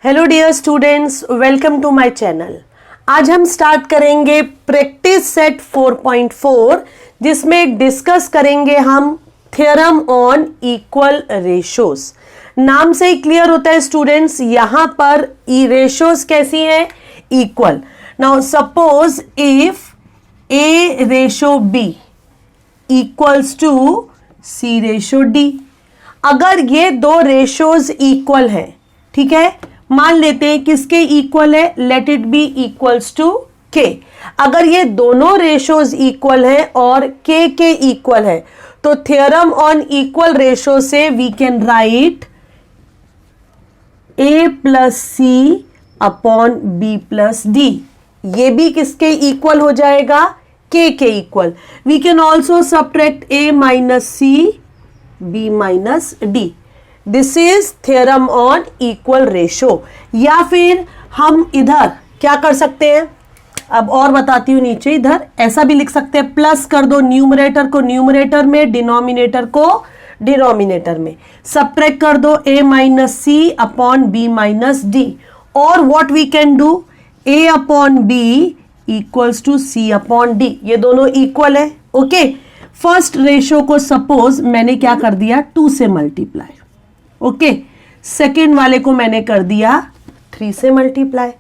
Hello dear students, welcome to my channel. आज हम start करेंगे प्रैक्टिस सेट 4.4 जिसमें डिस्कस करेंगे हम थ्योरम ऑन इक्वल रेशोज। नाम से ही क्लियर होता है स्टूडेंट्स, यहां पर ई रेशोज कैसी है? Equal. Now suppose if A ratio B equals to C ratio D, अगर ये दो रेशोज इक्वल है, ठीक है, मान लेते हैं किसके इक्वल है, let it be equals to K. अगर ये दोनों रेशोज इक्वल है और के इक्वल है तो थ्योरम ऑन इक्वल रेशो से we can write A plus C upon B plus D. ये भी किसके इक्वल हो जाएगा? K equal. We can also subtract A minus C B minus D. This is theorem on equal ratio. या फिर हम इधर क्या कर सकते हैं, अब और बताती हूं, नीचे इधर ऐसा भी लिख सकते हैं, प्लस कर दो न्यूमरेटर को न्यूमरेटर में, डिनोमिनेटर को डिनोमिनेटर में, सब्ट्रैक्ट कर दो A minus C upon B minus D. और what we can do, A upon B equals to C upon D. ये दोनों इक्वल है। ओके, फर्स्ट रेशो को सपोज मैंने क्या कर दिया, 2 से मल्टीप्लाई। ओके, सेकेंड वाले को मैंने कर दिया 3 से मल्टीप्लाई।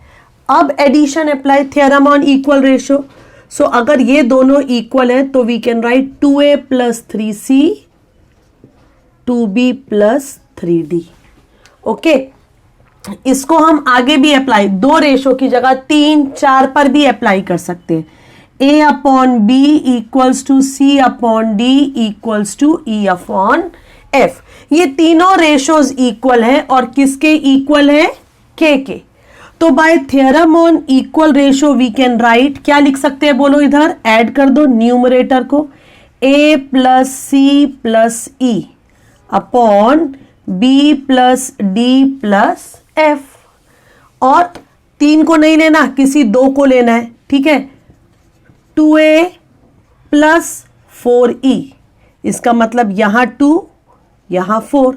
अब addition apply, theorem on equal ratio. So अगर ये दोनों इक्वल है तो we can write 2a plus 3c 2b plus 3d। Okay, इसको हम आगे भी अप्लाई, दो रेशो की जगह 3, 4 पर भी अप्लाई कर सकते हैं। a upon B equals to C upon D equals to E upon F. ये तीनों रेशोज इक्वल है और किसके इक्वल है? के। तो by theorem on equal ratio we can write, क्या लिख सकते हैं बोलो, इधर ऐड कर दो न्यूमरेटर को, a plus C plus E upon B plus D plus F. और 3 को नहीं लेना, किसी 2 को लेना है, ठीक है। 2a प्लस 4e, इसका मतलब यहां 2 यहां 4,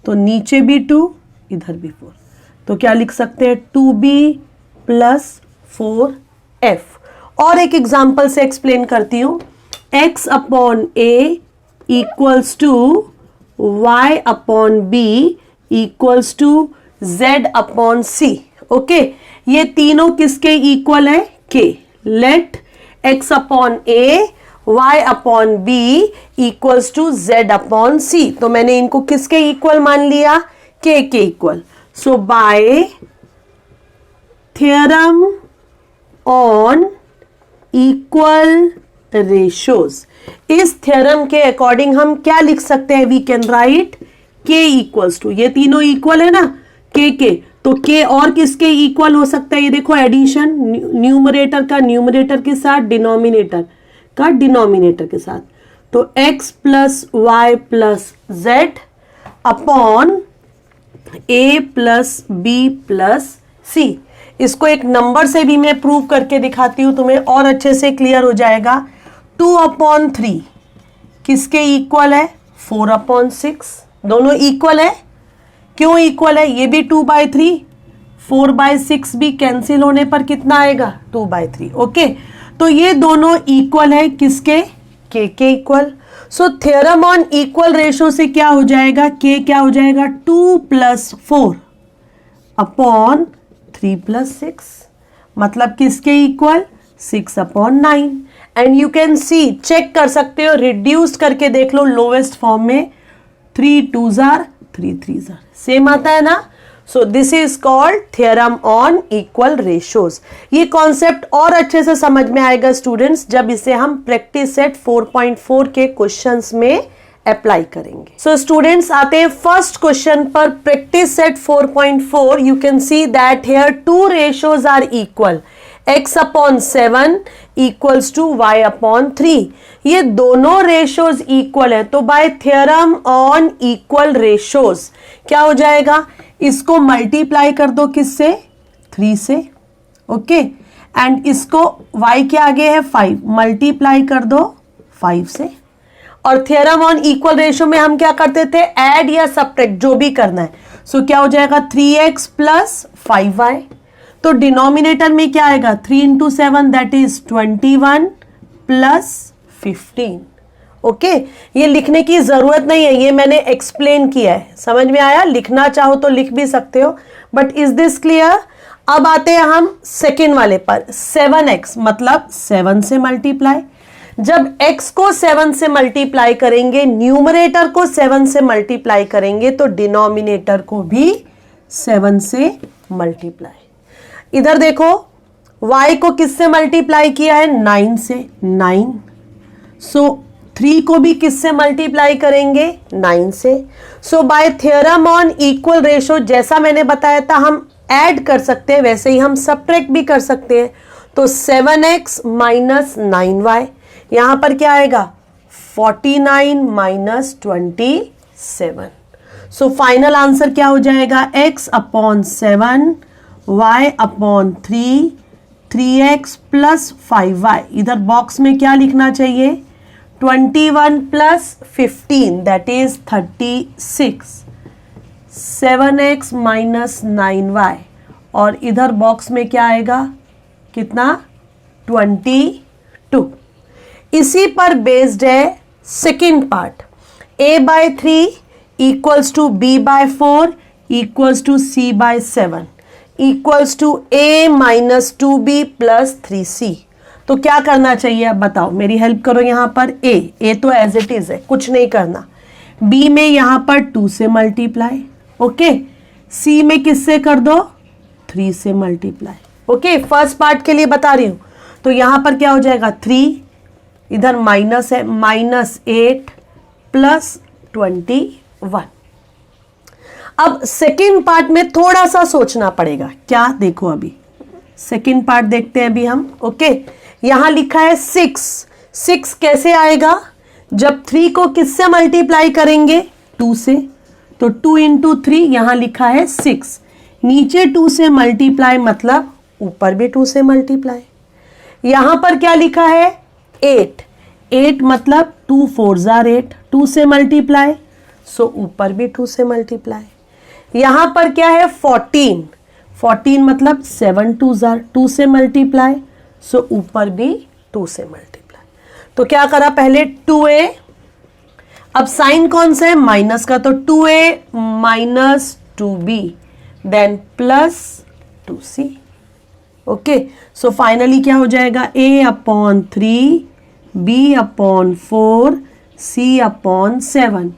तो नीचे भी 2 इधर भी 4, तो क्या लिख सकते हैं 2b प्लस 4f। और एक एग्जांपल से एक्सप्लेन करती हूं, x upon A equals to y upon B equals to z upon C. Okay, ये तीनों किसके इक्वल है? K. Let x upon A y upon B equals to z upon C. तो मैंने इनको किसके इक्वल मान लिया? K equal. So by theorem on equal ratios, इस थ्योरम के अकॉर्डिंग हम क्या लिख सकते हैं? We can write K equals to, ये तीनों इक्वल है ना के, तो के और किसके इक्वल हो सकता है? ये देखो एडिशन, न्यूमरेटर का न्यूमरेटर के साथ, डिनोमिनेटर का डिनोमिनेटर के साथ, तो x plus Y plus Z upon a plus B plus C. इसको एक नंबर से भी मैं प्रूव करके दिखाती हूं, तुम्हें और अच्छे से क्लियर हो जाएगा। 2 अपॉन 3 किसके इक्वल है? 4 अपॉन 6। दोनों इक्वल है। क्यों इक्वल है? ये भी 2/3, 4/6 भी कैंसिल होने पर कितना आएगा? 2/3। ओके, तो ये दोनों इक्वल है किसके? के equal. So theorem on equal ratio से क्या हो जाएगा? के क्या हो जाएगा? 2 प्लस 4 अपॉन 3 प्लस 6, मतलब किसके इक्वल? 6 upon 9। And you can see, check कर सकते हो, रिड्यूस करके देख लो लोवेस्ट फॉर्म में, 3 2s are 3 3s are, same आता है ना। So this is called theorem on equal ratios. ये कॉन्सेप्ट और अच्छे से समझ में आएगा स्टूडेंट्स जब इसे हम प्रैक्टिस सेट 4.4 के क्वेश्चंस में अप्लाई करेंगे। सो स्टूडेंट्स आते हैं फर्स्ट क्वेश्चन पर। Practice set 4.4, you can see that here 2 ratios are equal, x upon 7 equals to y upon 3। ये दोनों रेशोज इक्वल है, तो by theorem on equal ratios क्या हो जाएगा? इसको मल्टीप्लाई कर दो किससे? 3 से। ओके, एंड इसको y के आगे है 5, मल्टीप्लाई कर दो 5 से। और थ्योरम ऑन इक्वल रेशो में हम क्या करते थे? ऐड या सब्ट्रैक्ट, जो भी करना है। सो क्या हो जाएगा 3x प्लस 5y। तो डिनोमिनेटर में क्या आएगा 3 into 7 that is 21 plus 15। Okay, ये लिखने की जरूरत नहीं है, ये मैंने एक्सप्लेन किया है, समझ में आया। लिखना चाहो तो लिख भी सकते हो, बट इज दिस क्लियर। अब आते हैं हम सेकेंड वाले पर। 7x मतलब 7 से मल्टीप्लाई। जब x को 7 से मल्टीप्लाई करेंगे, न्यूमरेटर को 7 से मल्टीप्लाई करेंगे, तो डिनोमिनेटर को भी 7 से मल्टीप्लाई। इधर देखो y को किससे मल्टीप्लाई किया है 9 से, 9। सो 3 को भी किससे मल्टीप्लाई करेंगे 9 से। So by theorem on equal ratio, जैसा मैंने बताया था हम ऐड कर सकते हैं, वैसे ही हम सब्ट्रैक्ट भी कर सकते हैं। तो 7x माइनस 9y, यहां पर क्या आएगा 49 माइनस 27। सो फाइनल आंसर क्या हो जाएगा x upon 7 y upon 3 3x plus 5y। इधर बॉक्स में क्या लिखना चाहिए 21 plus 15 that is 36, 7x minus 9y, और इधर बॉक्स में क्या आएगा कितना 22। इसी पर बेस्ड है second part. a by 3 equals to b by 4 equals to c by 7 equals to a minus 2b plus 3c। तो क्या करना चाहिए अब बताओ, मेरी हेल्प करो। यहां पर a तो एज इट इज है, कुछ नहीं करना। b में यहां पर 2 से मल्टीप्लाई, ओके। c में किससे कर दो 3 से मल्टीप्लाई, ओके। फर्स्ट पार्ट के लिए बता रही हूं। तो यहां पर क्या हो जाएगा 3, इधर माइनस है, माइनस 8 प्लस 21। अब सेकेंड पार्ट में थोड़ा सा सोचना पड़ेगा, क्या देखो अभी सेकेंड पार्ट देखते हैं अभी हम, ओके। यहां लिखा है 6 कैसे आएगा जब 3 को किससे मल्टीप्लाई करेंगे 2 से। तो 2 इंटू 3, यहां लिखा है 6, नीचे 2 से मल्टीप्लाई मतलब ऊपर भी 2 से मल्टीप्लाई। यहां पर क्या लिखा है 8 मतलब 2 4 जार 8, 2 से मल्टीप्लाई, सो ऊपर भी 2 से मल्टीप्लाई। यहां पर क्या है 14 मतलब 7 2 जार 2 से मल्टीप्लाई, सो ऊपर भी 2 से मल्टीप्लाई। तो क्या करा पहले 2a, अब साइन कौन सा है माइनस का, तो 2a minus 2b then plus 2c, okay. So finally क्या हो जाएगा a upon 3 b upon 4 c upon 7,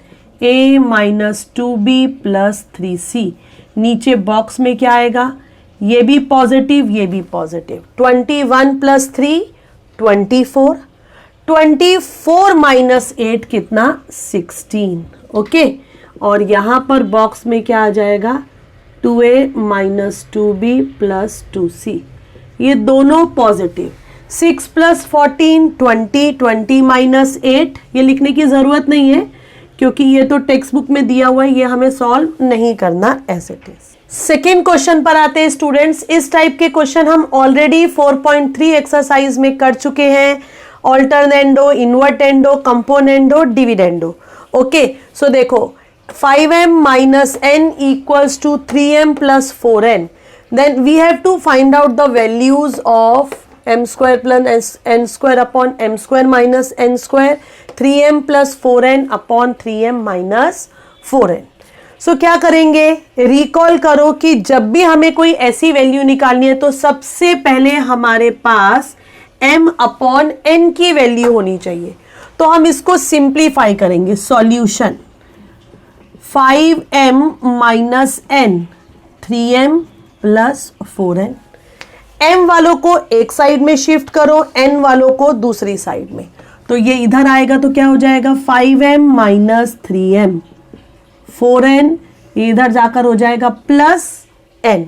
a minus 2b plus 3c। नीचे बॉक्स में क्या आएगा, ये भी पॉजिटिव ये भी पॉजिटिव। 21 प्लस 3 24, 24 माइनस 8 कितना 16, ओके। और यहां पर बॉक्स में क्या आ जाएगा 2a minus 2b plus 2c, ये दोनों पॉजिटिव। 6 प्लस 14 20, 20 माइनस 8, ये लिखने की जरूरत नहीं है क्योंकि ये तो टेक्स्ट बुक में दिया हुआ है, ये हमें सॉल्व नहीं करना ऐसे टेस्ट। सेकेंड क्वेश्चन पर आते हैं स्टूडेंट्स। इस टाइप के क्वेश्चन हम ऑलरेडी 4.3 एक्सरसाइज में कर चुके हैं, alternendo, invertendo, componendo, dividendo, okay. So देखो 5m minus n equals to 3m plus 4n, then we have to find out the values of m square plus n square upon m square minus n square, 3m plus 4n upon 3m minus 4n। So क्या करेंगे, recall करो कि जब भी हमें कोई ऐसी value निकालनी है तो सबसे पहले हमारे पास m अपॉन n की वैल्यू होनी चाहिए। तो हम इसको सिंप्लीफाई करेंगे, solution 5m minus n 3m plus 4n। m वालों को एक साइड में शिफ्ट करो, n वालों को दूसरी साइड में, तो ये इधर आएगा तो क्या हो जाएगा 5m माइनस 3m, 4n इधर जाकर हो जाएगा प्लस n,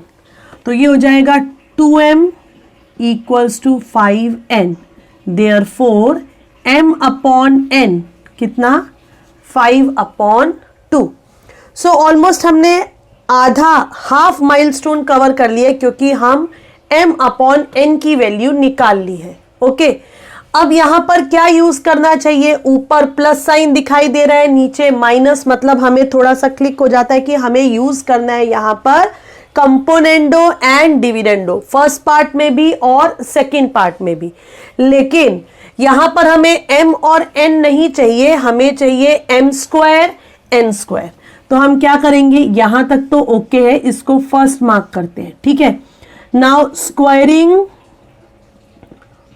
तो ये हो जाएगा 2m equals to 5n। Therefore m upon n कितना 5 अपॉन 2। सो ऑलमोस्ट हमने आधा हाफ माइलस्टोन कवर कर लिया क्योंकि हम m अपॉन n की वैल्यू निकाल ली है, ओके। अब यहां पर क्या यूज करना चाहिए, ऊपर प्लस साइन दिखाई दे रहा है, नीचे माइनस, मतलब हमें थोड़ा सा क्लिक हो जाता है कि हमें यूज करना है यहां पर componendo and dividendo, first part में भी और सेकंड पार्ट में भी। लेकिन यहां पर हमें m और n नहीं चाहिए, हमें चाहिए m स्क्वायर n स्क्वायर। तो हम क्या करेंगे, यहां तक तो ओके है, इसको फर्स्ट मार्क करते हैं, ठीक है। Now squaring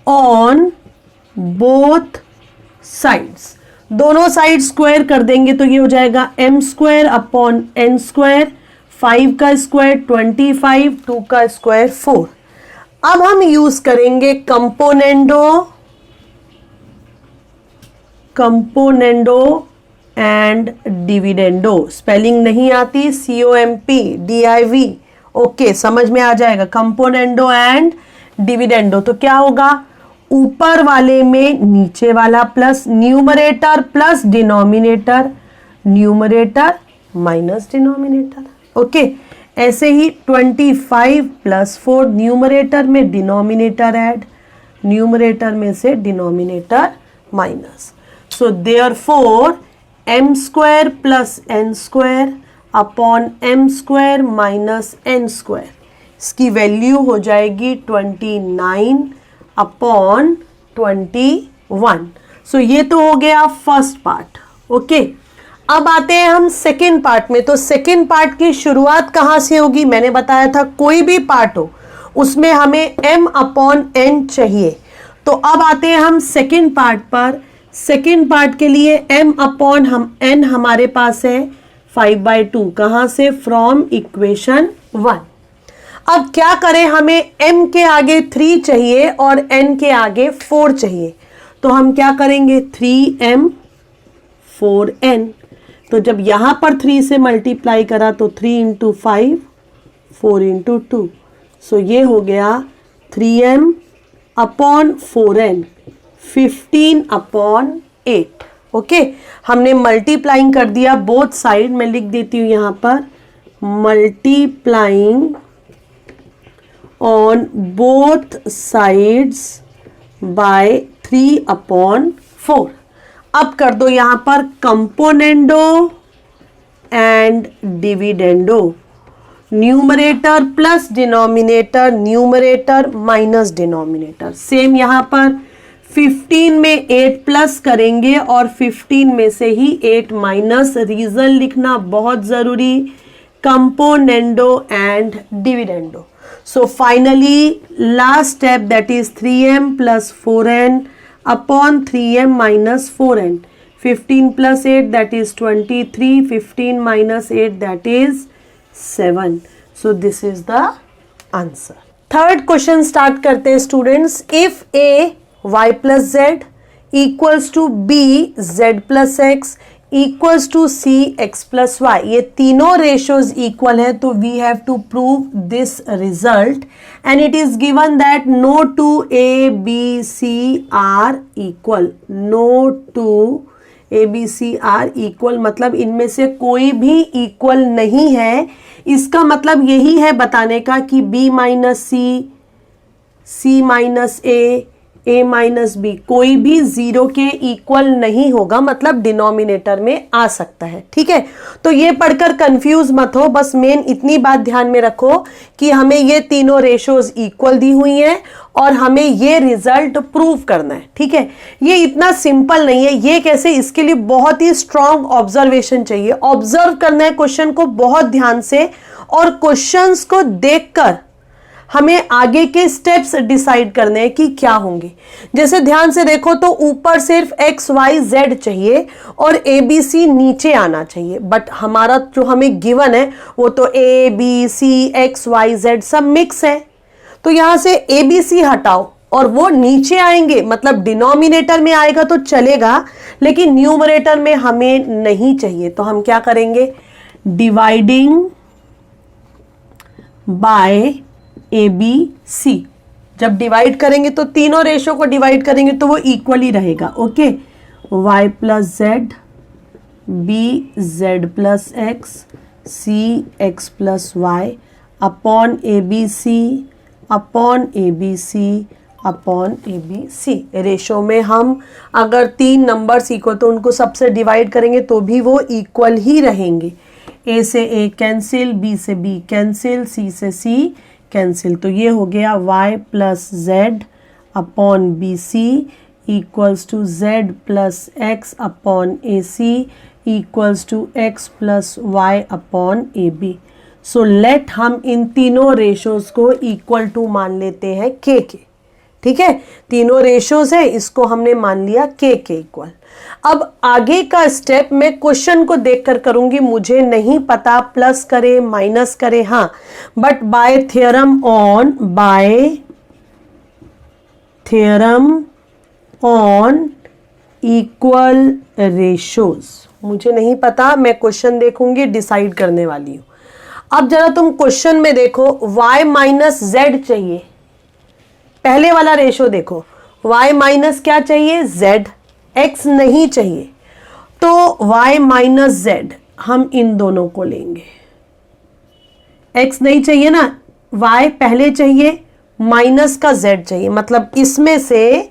on both sides, दोनों साइड स्क्वायर कर देंगे तो ये हो जाएगा m square upon n square, 5 का स्क्वायर 25, 2 का स्क्वायर 4। अब हम यूज करेंगे कंपोनेंडो एंड डिविडेंडो। स्पेलिंग नहीं आती, COMPDIV, ओके, समझ में आ जाएगा। कंपोनेंडो एंड डिविडेंडो, तो क्या होगा, ऊपर वाले में नीचे वाला plus, numerator plus denominator, numerator minus denominator, okay. ऐसे ही 25 प्लस 4, न्यूमरेटर में डिनोमिनेटर ऐड, न्यूमरेटर में से denominator minus. So therefore m square plus n square upon m square minus n square, इसकी वैल्यू हो जाएगी 29 अपॉन 21। सो ये तो हो गया फर्स्ट पार्ट, ओके। अब आते हैं हम सेकेंड पार्ट में। तो सेकेंड पार्ट की शुरुआत कहां से होगी, मैंने बताया था कोई भी पार्ट हो उसमें हमें m अपॉन n चाहिए। तो अब आते हैं हम सेकेंड पार्ट पर। सेकेंड पार्ट के लिए m अपॉन n हमारे पास है 5/2, कहां से, फ्रॉम इक्वेशन 1। अब क्या करें, हमें m के आगे 3 चाहिए और n के आगे 4 चाहिए, तो हम क्या करेंगे, 3m 4n। तो जब यहां पर 3 से मल्टीप्लाई करा तो 3 इंटू 5, 4 इंटू 2, सो ये हो गया 3m upon 4n, 15 upon 8, okay. हमने मल्टीप्लाइंग कर दिया बोथ साइड, मैं लिख देती हूं यहां पर multiplying on both sides by 3 upon 4। अब कर दो यहां पर componendo and dividendo, numerator plus denominator, numerator minus denominator. Same यहां पर 15 में 8 प्लस करेंगे और 15 में से ही 8 माइनस, रीजन लिखना बहुत जरूरी, componendo and dividendo. So finally last step, that is 3m plus 4n upon 3m minus 4n, 15 plus 8 that is 23, 15 minus 8 that is 7. So this is the answer. Third question start करते हैं students. If a y plus z equals to b z plus x equals to c x plus y, ये तीनों ratios equal है, तो we have to prove this result and it is given that no two a b c are equal, no two a b c are equal, मतलब इनमें से कोई भी equal नहीं है। इसका मतलब यही है बताने का कि b minus c minus a minus B कोई भी 0 के इक्वल नहीं होगा, मतलब डिनोमिनेटर में आ सकता है, ठीक है। तो ये पढ़कर कंफ्यूज मत हो, बस मेन इतनी बात ध्यान में रखो कि हमें ये तीनों रेशोज इक्वल दी हुई हैं और हमें ये रिजल्ट प्रूव करना है, ठीक है। ये इतना सिंपल नहीं है, ये कैसे, इसके लिए बहुत ही स्ट्रॉन्ग ऑब्जर्वेशन चाहिए। ऑब्जर्व करना है क्वेश्चन को बहुत ध्यान से और क्वेश्चंस को देखकर हमें आगे के स्टेप्स डिसाइड करने हैं कि क्या होंगे। जैसे ध्यान से देखो तो ऊपर सिर्फ x y z चाहिए और a b c नीचे आना चाहिए, बट हमारा जो हमें गिवन है वो तो a b c x y z सब मिक्स है। तो यहां से a b c हटाओ और वो नीचे आएंगे, मतलब डिनोमिनेटर में आएगा तो चलेगा, लेकिन न्यूमरेटर में हमें नहीं चाहिए। तो हम क्या करेंगे, dividing by A B C. जब डिवाइड करेंगे तो तीनों रेशो को डिवाइड करेंगे तो वो इक्वली रहेगा, okay. y plus Z, B Z plus X, C X plus Y upon A B C upon A B C upon A B C. Ratio में हम अगर 3 नंबर्स इक्वल तो उनको सबसे डिवाइड करेंगे तो भी वो इक्वल ही रहेंगे। ए से ए कैंसिल, बी से बी कैंसिल, सी से सी कैंसिल। तो ये हो गया y plus Z upon B C equals to Z plus X upon A C equals to X plus Y upon A B. So let हम इन तीनों ratios को इक्वल टू मान लेते हैं के। ठीक है, तीनों रेशोज है, इसको हमने मान लिया के इक्वल। अब आगे का स्टेप मैं क्वेश्चन को देखकर करूंगी, मुझे नहीं पता प्लस करे माइनस करे, हाँ, but by theorem on equal ratios, मुझे नहीं पता, मैं क्वेश्चन देखूंगी, डिसाइड करने वाली हूं। अब जरा तुम क्वेश्चन में देखो, y माइनस जेड चाहिए, पहले वाला रेशो देखो, y माइनस क्या चाहिए, z, x नहीं चाहिए, तो y माइनस z हम इन दोनों को लेंगे। x नहीं चाहिए ना, y पहले चाहिए, माइनस का z चाहिए, मतलब इसमें से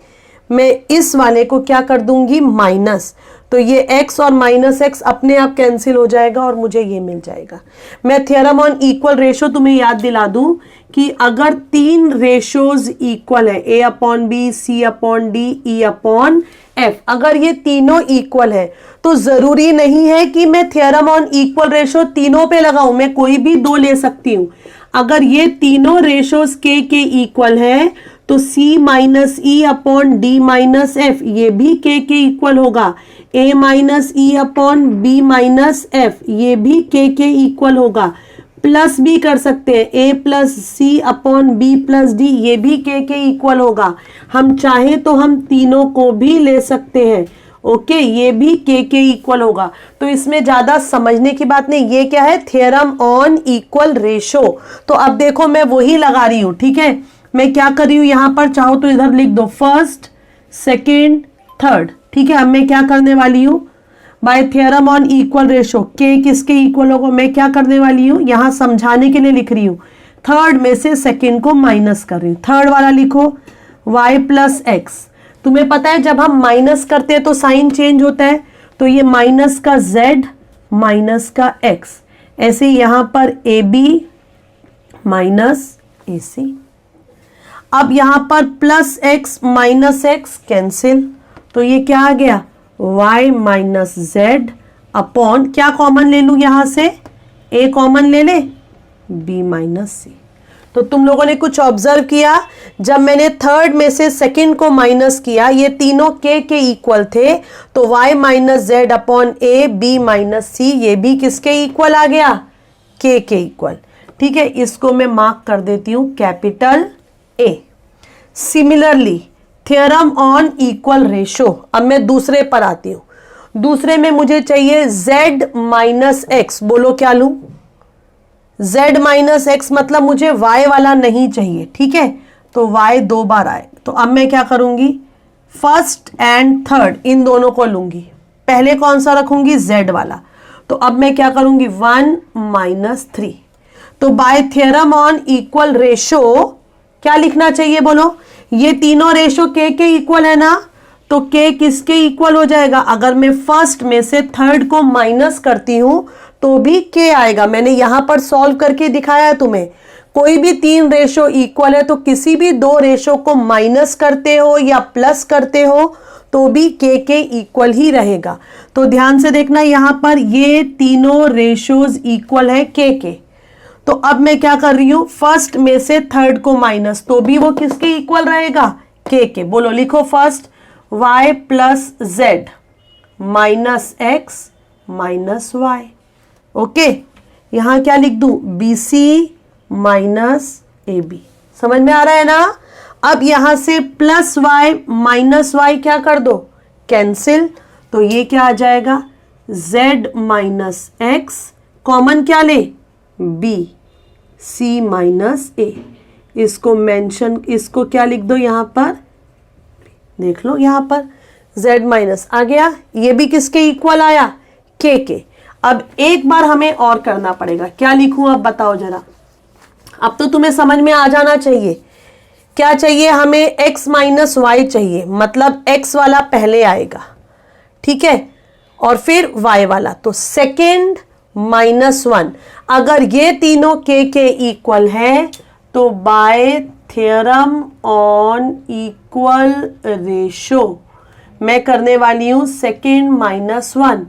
मैं इस वाले को क्या कर दूंगी, माइनस, तो ये x और माइनस x अपने आप कैंसिल हो जाएगा और मुझे ये मिल जाएगा। मैं थ्योरम ऑन इक्वल रेशो तुम्हें याद दिला दूं कि अगर 3 रेशोज इक्वल है, a upon B, C upon D, E upon F, अगर ये तीनों इक्वल है तो जरूरी नहीं है कि मैं थ्योरम ऑन इक्वल रेशो तीनों पे लगाऊं, मैं कोई भी 2 ले सकती हूं। अगर ये तीनों रेशोज के इक्वल है तो c minus E upon D minus F ये भी के इक्वल होगा, a minus E upon B minus F ये भी के इक्वल होगा, प्लस भी कर सकते हैं, a plus C upon B plus D ये भी के इक्वल होगा। हम चाहे तो हम तीनों को भी ले सकते हैं, ओके, ये भी के इक्वल होगा। तो इसमें ज्यादा समझने की बात नहीं, ये क्या है, थ्योरम ऑन इक्वल रेशो। तो अब देखो मैं वही लगा रही हूं, ठीक है, मैं क्या कर रही हूं यहां पर, चाहो तो इधर लिख दो फर्स्ट, सेकेंड, थर्ड, ठीक है। अब मैं क्या करने वाली हूं, bye theorem on equal ratio के किसके इक्वल होगा, मैं क्या करने वाली हूं, यहां समझाने के लिए लिख रही हूं, थर्ड में से सेकेंड को माइनस कर रही हूं। थर्ड वाला लिखो y प्लस एक्स, तुम्हें पता है जब हम माइनस करते हैं तो साइन चेंज होता है, तो ये माइनस का z माइनस का x, ऐसे यहां पर ए बी माइनस ए सी। अब यहां पर plus x minus x cancel, तो ये क्या आ गया, y माइनस जेड अपॉन, क्या कॉमन ले लूं यहां से, a कॉमन ले ले, b माइनस सी। तो तुम लोगों ने कुछ ऑब्जर्व किया, जब मैंने थर्ड में से सेकंड को माइनस किया, ये तीनों के इक्वल थे, तो y minus Z upon A B minus C ये भी किसके इक्वल आ गया, के इक्वल। ठीक है, इसको मैं मार्क कर देती हूं capital A। Similarly theorem on equal ratio, अब मैं दूसरे पर आती हूं। दूसरे में मुझे चाहिए z माइनस एक्स, बोलो क्या लूं, z माइनस एक्स, मतलब मुझे y वाला नहीं चाहिए, ठीक है, तो y 2 बार आए। तो अब मैं क्या करूंगी, फर्स्ट एंड थर्ड इन दोनों को लूंगी, पहले कौन सा रखूंगी, z वाला। तो अब मैं क्या करूंगी, 1 माइनस 3। तो by theorem on equal ratio क्या लिखना चाहिए, बोलो, ये तीनों रेशो के इक्वल है ना, तो k किसके इक्वल हो जाएगा, अगर मैं फर्स्ट में से थर्ड को माइनस करती हूं तो भी k आएगा। मैंने यहां पर सॉल्व करके दिखाया है तुम्हें, कोई भी 3 रेशो इक्वल है तो किसी भी 2 रेशो को माइनस करते हो या प्लस करते हो तो भी के इक्वल ही रहेगा। तो ध्यान से देखना, यहां पर ये तीनों रेशोज इक्वल है के। तो अब मैं क्या कर रही हूं, फर्स्ट में से थर्ड को माइनस, तो भी वो किसके इक्वल रहेगा, के। बोलो, लिखो first y plus Z minus X minus Y, okay. यहां क्या लिख दूं, B C minus A B, समझ में आ रहा है ना। अब यहां से प्लस y माइनस वाई क्या कर दो, कैंसिल, तो ये क्या आ जाएगा, z माइनस एक्स, कॉमन क्या ले, b, c माइनस a। इसको मेंशन, इसको क्या लिख दो यहां पर, देख लो यहां पर z माइनस आ गया, ये भी किसके इक्वल आया, के। अब एक बार हमें और करना पड़ेगा, क्या लिखूं अब बताओ जरा, अब तो तुम्हें समझ में आ जाना चाहिए। क्या चाहिए हमें, x माइनस वाई चाहिए, मतलब x वाला पहले आएगा, ठीक है, और फिर y वाला, तो सेकेंड -1। अगर ये तीनों k के इक्वल है तो by theorem on equal ratio मैं करने वाली हूं सेकेंड -1,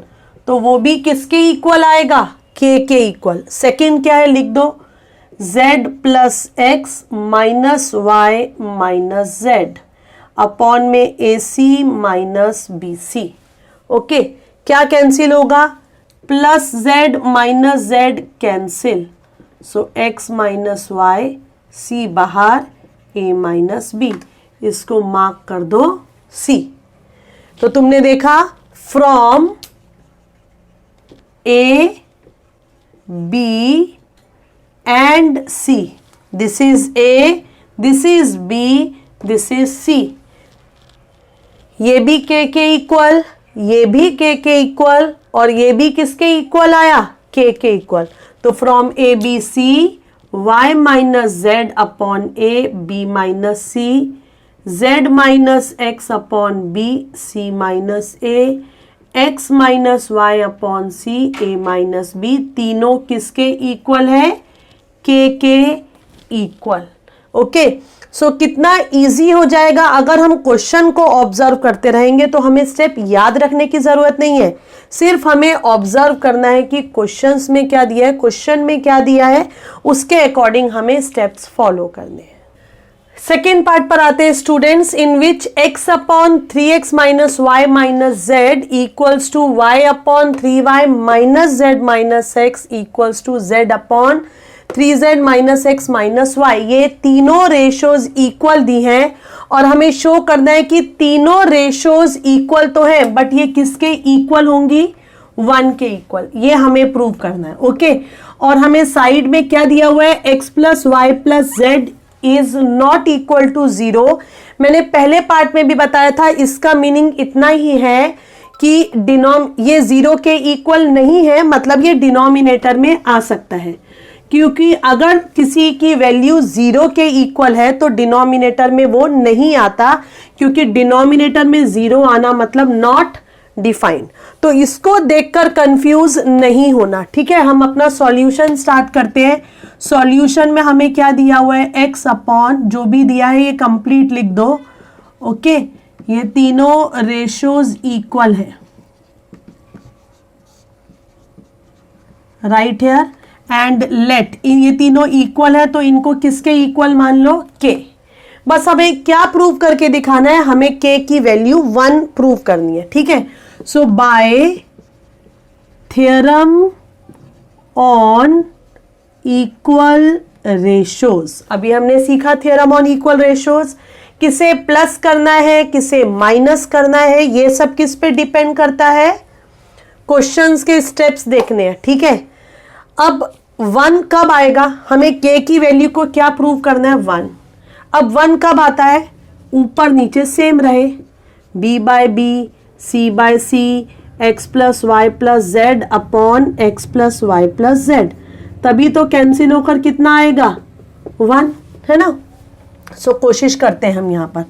तो वो भी किसके इक्वल आएगा, k के इक्वल। सेकेंड क्या है, लिख दो, z plus X minus Y minus Z upon में AC माइनस BC। ओके, क्या कैंसिल होगा, plus z minus Z cancel, so x minus Y, C बाहर, A माइनस B, इसको मार्क कर दो C। तो तुमने देखा from A, B and C, this is A, this is B, this is C, ये भी k के इक्वल, ये भी k के इक्वल, और ये भी किसके इक्वल आया, k के इक्वल। तो from A B C y minus Z upon A B minus C, z minus X upon B C minus A, x minus Y upon C A minus B, तीनों किसके equal है, k के equal. Okay, सो कितना easy हो जाएगा। अगर हम question को ऑब्जर्व करते रहेंगे तो हमें स्टेप याद रखने की जरूरत नहीं है, सिर्फ हमें ऑब्जर्व करना है कि क्वेश्चंस में क्या दिया है, क्वेश्चन में क्या दिया है, उसके अकॉर्डिंग हमें स्टेप्स फॉलो करने हैं। सेकेंड पार्ट पर आते हैं students, in which x upon 3x minus Y minus Z equals to y upon 3y minus Z minus X equals to z upon 3z minus X minus Y. ये तीनों ratios equal दी हैं और हमें show करना है कि तीनों ratios equal तो है, बट ये किसके इक्वल होंगी, 1 के इक्वल, ये हमें प्रूव करना है। ओके, और हमें साइड में क्या दिया हुआ है, x plus Y plus Z is not equal to 0। मैंने पहले पार्ट में भी बताया था, इसका मीनिंग इतना ही है कि ये 0 के इक्वल नहीं है, मतलब ये डिनोमिनेटर में आ सकता है, क्योंकि अगर किसी की वैल्यू 0 के इक्वल है तो डिनोमिनेटर में वो नहीं आता, क्योंकि डिनोमिनेटर में 0 आना मतलब नॉट डिफाइंड। तो इसको देखकर कंफ्यूज नहीं होना, ठीक है। हम अपना सॉल्यूशन स्टार्ट करते हैं। सॉल्यूशन में हमें क्या दिया हुआ है, x अपॉन जो भी दिया है ये कंप्लीट लिख दो। ओके, ये तीनों रेशोज इक्वल है, राइट हेयर, एंड लेट ये तीनों इक्वल है तो इनको किसके इक्वल मान लो, k। बस हमें क्या प्रूव करके दिखाना है, हमें k की वैल्यू 1 प्रूव करनी है, ठीक है। So by theorem on equal ratios, अभी हमने सीखा थ्योरम ऑन इक्वल रेशोज, किसे प्लस करना है किसे माइनस करना है, ये सब किस पे डिपेंड करता है, क्वेश्चंस के स्टेप्स देखने हैं, ठीक है। अब 1 कब आएगा, हमें k की वैल्यू को क्या प्रूव करना है, 1। अब 1 कब आता है, ऊपर नीचे सेम रहे, b by b, c by c, x plus Y plus Z upon X plus Y plus Z, तभी तो कैंसिल होकर कितना आएगा, 1, है ना। सो कोशिश करते हैं हम यहाँ पर।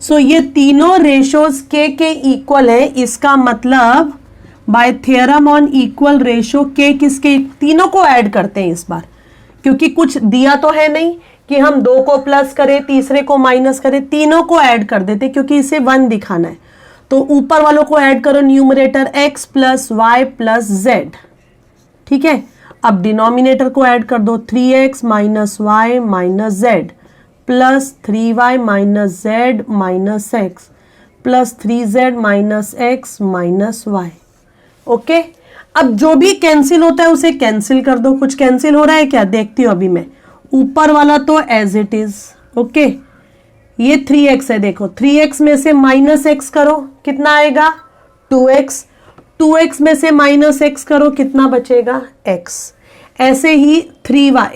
सो ये तीनों रेशोज k के इक्वल है, इसका मतलब bye theorem on equal ratio k किसके, तीनों को ऐड करते हैं इस बार, क्योंकि कुछ दिया तो है नहीं कि हम 2 को प्लस करें तीसरे को माइनस करें, तीनों को ऐड कर देते क्योंकि इसे 1 दिखाना है। तो ऊपर वालों को ऐड करो, numerator x plus Y plus Z, ठीक है। अब डिनोमिनेटर को ऐड कर दो, 3x minus Y minus Z plus 3y minus Z minus X plus 3z minus X minus Y. Okay, अब जो भी कैंसिल होता है उसे कैंसिल कर दो। कुछ कैंसिल हो रहा है क्या, देखती हूँ अभी मैं। ऊपर वाला तो एज इट इज, ओके। ये 3x है, देखो 3x में से माइनस एक्स करो कितना आएगा, 2x। 2x में से माइनस एक्स करो कितना बचेगा, x। ऐसे ही 3y,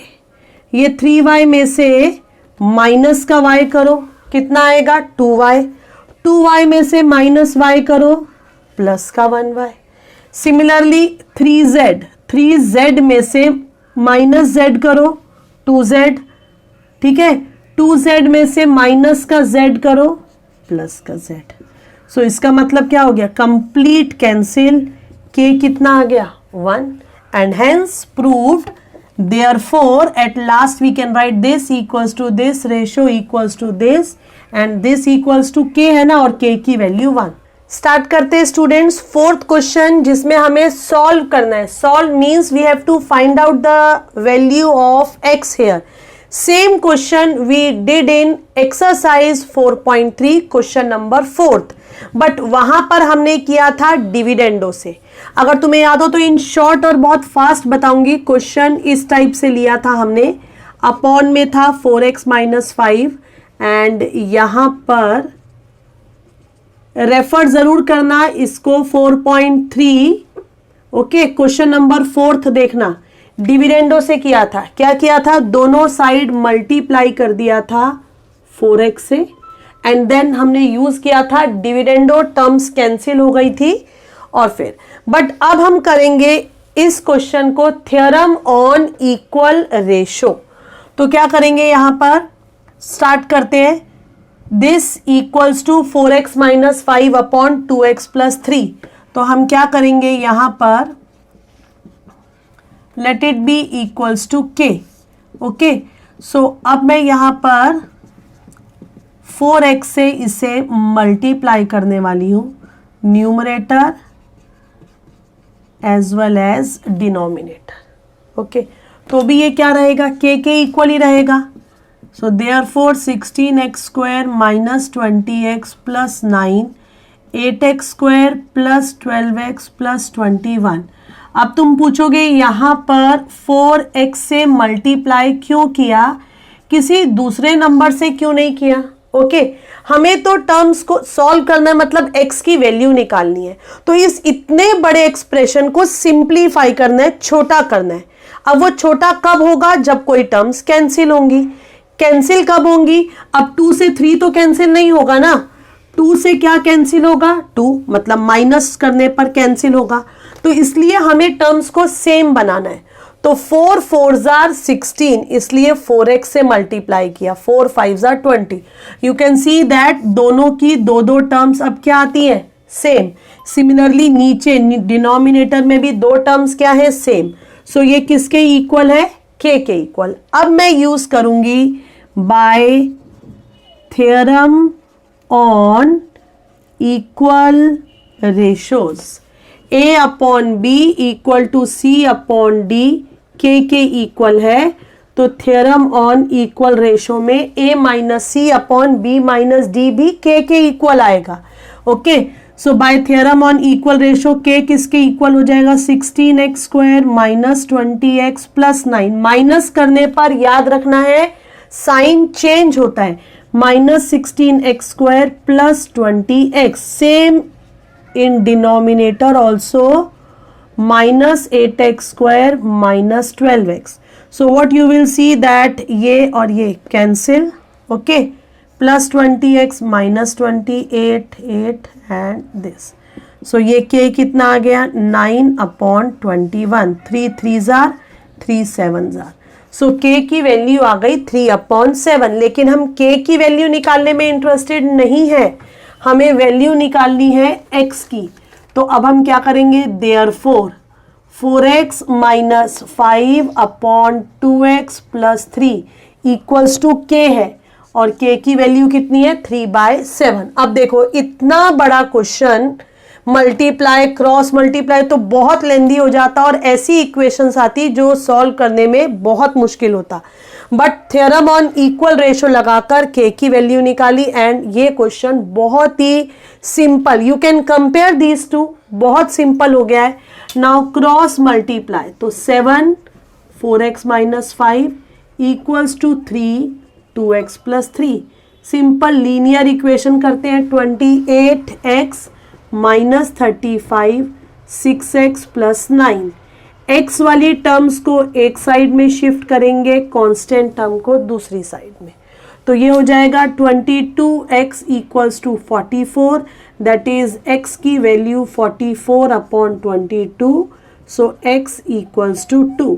ये 3y में से माइनस का y करो कितना आएगा, 2y। 2y में से माइनस y करो प्लस का 1y। सिमिलरली 3z में से माइनस z करो 2z, ठीक है। 2z में से माइनस का z करो, प्लस का z। सो इसका मतलब क्या हो गया, कंप्लीट कैंसिल, k कितना आ गया 1, and hence proved. Therefore at last we can write this equals to this, ratio equals to this, and this equals to k है ना, और k की वैल्यू 1। स्टार्ट करते हैं स्टूडेंट्स फोर्थ क्वेश्चन, जिसमें हमें सॉल्व करना है। Solve means we have to find out the value of x here. Same question we did in exercise 4.3 question number 4th, but वहां पर हमने किया था डिविडेंडो से। अगर तुम्हें याद हो तो इन शॉर्ट और बहुत फास्ट बताऊंगी। क्वेश्चन इस टाइप से लिया था हमने, अपॉन में था 4x - 5, एंड यहां पर रेफर जरूर करना इसको 4.3। ओके, क्वेश्चन नंबर 4th देखना, डिविडेंडो से किया था। क्या किया था, दोनों साइड मल्टीप्लाई कर दिया था 4x से, एंड देन हमने यूज किया था डिविडेंडो, टर्म्स कैंसिल हो गई थी, और फिर बट अब हम करेंगे इस क्वेश्चन को थ्योरम ऑन इक्वल रेशो। तो क्या करेंगे, यहां पर स्टार्ट करते हैं। This equals to 4x - 5 upon 2x + 3। तो हम क्या करेंगे यहां पर, let it be equals to k। Okay, so अब मैं यहां पर 4x से इसे मल्टीप्लाई करने वाली हूं, numerator as well as denominator. Okay, तो भी ये क्या रहेगा, k के इक्वल ही रहेगा। So therefore 16x² - 20x + 9, 8x² + 12x + 21। अब तुम पूछोगे यहां पर 4x से मल्टीप्लाई क्यों किया, किसी दूसरे नंबर से क्यों नहीं किया। ओके, हमें तो टर्म्स को सॉल्व करना है, मतलब x की वैल्यू निकालनी है। तो इस इतने बड़े एक्सप्रेशन को सिंप्लीफाई करना है, छोटा करना है। अब वो छोटा कब होगा, जब कोई टर्म्स कैंसिल होंगी। कैंसिल कब होंगी, अब 2 से 3 तो कैंसिल नहीं होगा ना, 2 से क्या कैंसिल होगा, 2 मतलब माइनस करने पर कैंसिल होगा। तो इसलिए हमें टर्म्स को सेम बनाना है। तो 4 4s are 16, इसलिए 4x से मल्टीप्लाई किया, 4 5s are 20। You can see that दोनों की दो टर्म्स अब क्या आती है, सेम। सिमिलरली नीचे डिनोमिनेटर में भी 2 टर्म्स क्या है, सेम। सो ये किसके इक्वल है, k के इक्वल। अब मैं यूज करूंगी by theorem on equal ratios, a upon b equal to c upon d, k के इक्वल है। तो थ्योरम ऑन इक्वल रेशो में a - c upon b - d भी k के इक्वल आएगा। Okay, so by theorem on equal ratio k किसके equal हो जाएगा, 16x² - 20x + 9। माइनस करने पर याद रखना है साइन चेंज होता है, -16x² + 20x, same in denominator also, -8x² - 12x। so what you will see that ये और ये cancel, okay, plus 20x minus 28 8 and this। so ये k कितना आ गया, 9/21, 3 3s are 3 7s are। so k की value आ गई 3/7। लेकिन हम k की वैल्यू निकालने में इंटरेस्टेड नहीं है, हमें वैल्यू निकालनी है x की। तो अब हम क्या करेंगे, therefore 4x - 5 upon 2x + 3 equals to k है, और k की वैल्यू कितनी है, 3/7। अब देखो इतना बड़ा क्वेश्चन, मल्टीप्लाई क्रॉस मल्टीप्लाई तो बहुत लेंदी हो जाता, और ऐसी इक्वेशंस आती जो सॉल्व करने में बहुत मुश्किल होता। But theorem on equal ratio लगाकर k की वैल्यू निकाली, एंड ये क्वेश्चन बहुत ही simple, you can compare these two, बहुत सिंपल हो गया है। नाउ क्रॉस मल्टीप्लाई, तो 7 4x - 5 equals to 3 2x + 3। Simple linear equation करते हैं, 28x - 35 6x + 9। x वाली टर्म्स को एक साइड में शिफ्ट करेंगे, कांस्टेंट टर्म को दूसरी साइड में। तो ये हो जाएगा 22x equals to 44, that is x की value 44/22। So x equals to 2।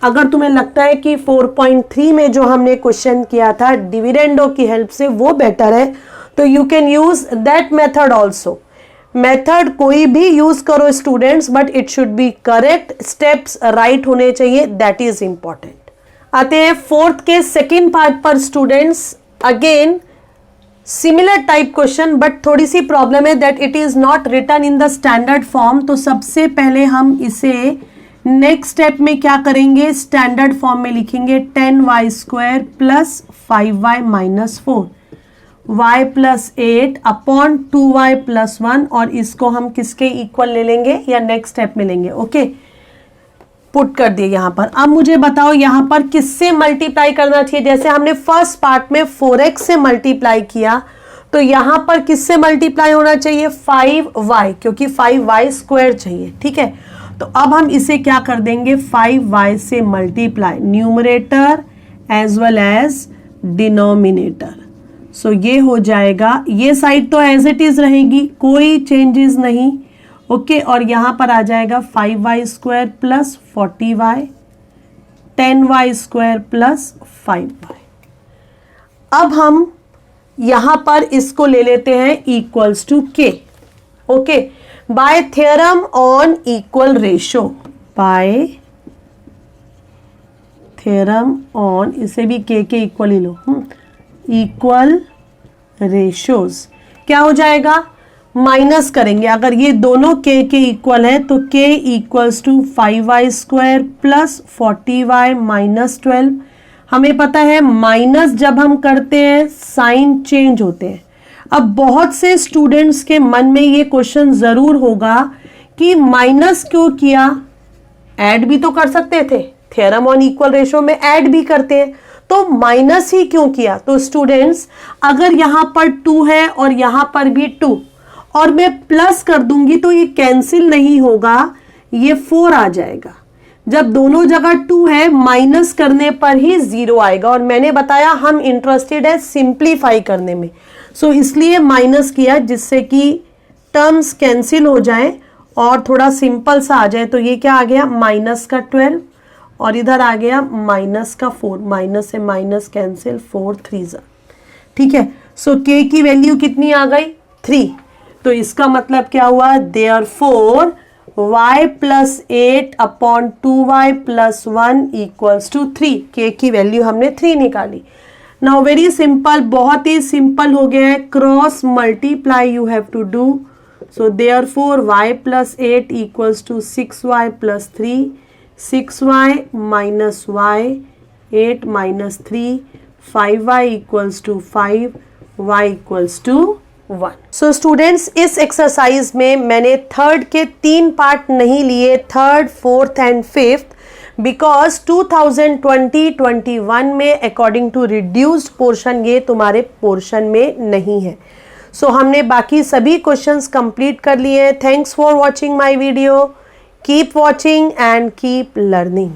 अगर तुम्हें लगता है कि 4.3 में जो हमने क्वेश्चन किया था डिविडेंडो की हेल्प से वो बेटर है, तो you can use that method also. Method कोई भी यूज करो students, but it should be correct, steps right होने चाहिए, दैट इज इंपॉर्टेंट। आते हैं फोर्थ के सेकेंड पार्ट पर students. Again similar type question, but थोड़ी सी प्रॉब्लम है that it is not written in the standard form. तो सबसे पहले हम इसे नेक्स्ट स्टेप में क्या करेंगे, स्टैंडर्ड फॉर्म में लिखेंगे 10y square plus 5y minus 4 y plus 8 upon 2y plus 1, और इसको हम किसके इक्वल ले लेंगे या नेक्स्ट स्टेप में लेंगे। ओके, पुट कर दिए यहां पर। अब मुझे बताओ यहां पर किससे मल्टीप्लाई करना चाहिए। जैसे हमने फर्स्ट पार्ट में 4x से मल्टीप्लाई किया, तो यहां पर किससे मल्टीप्लाई होना चाहिए, 5y, क्योंकि 5y स्क्वायर चाहिए। ठीक है, तो अब हम इसे क्या कर देंगे, 5y से multiply numerator as well as denominator. So ये हो जाएगा, ये साइड तो एज इट इज रहेगी, कोई चेंजेस नहीं। ओके, और यहां पर आ जाएगा 5y square plus 40y, 10y square plus 5y। अब हम यहां पर इसको ले लेते हैं equals to k। Okay, by theorem on equal ratio, by theorem on, इसे भी k के इक्वल ही लो, इक्वल रेशोज, क्या हो जाएगा, माइनस करेंगे। अगर ये दोनों k के इक्वल है तो k equals to 5y square plus 40y minus 12। हमें पता है माइनस जब हम करते हैं साइन चेंज होते हैं। अब बहुत से स्टूडेंट्स के मन में ये क्वेश्चन जरूर होगा कि माइनस क्यों किया, ऐड भी तो कर सकते थे, थ्योरम ऑन इक्वल रेशो में ऐड भी करते हैं, तो माइनस ही क्यों किया। तो स्टूडेंट्स अगर यहां पर 2 है और यहां पर भी 2 और मैं प्लस कर दूंगी तो ये कैंसिल नहीं होगा, ये 4 आ जाएगा। जब दोनों जगह 2 है, माइनस करने पर ही 0 आएगा, और मैंने बताया हम इंटरेस्टेड है सिंप्लीफाई करने में, सो इसलिए माइनस किया जिससे कि टर्म्स कैंसिल हो जाए और थोड़ा सिंपल सा आ जाए। तो ये क्या आ गया, माइनस का 12 और इधर आ गया माइनस का 4, माइनस से माइनस कैंसिल, 4 3 ठीक है। सो k की वैल्यू कितनी आ गई, 3। तो इसका मतलब क्या हुआ, therefore y plus 8 upon 2y plus 1 equals to 3। k की वैल्यू हमने 3 निकाली। नाउ वेरी सिंपल, बहुत ही सिंपल हो गया है, cross multiply you have to do. So therefore y plus 8 equals to 6y plus 3, 6y minus y, 8 minus 3, 5y equals to 5, y equals to 1। So students इस exercise में मैंने third के 3 part नहीं लिए, third, fourth and fifth, because 2020-21 में according to reduced portion ये तुम्हारे portion में नहीं है। सो हमने बाकी सभी क्वेश्चंस कंप्लीट कर लिए हैं। Thanks for watching my video, keep watching and keep learning.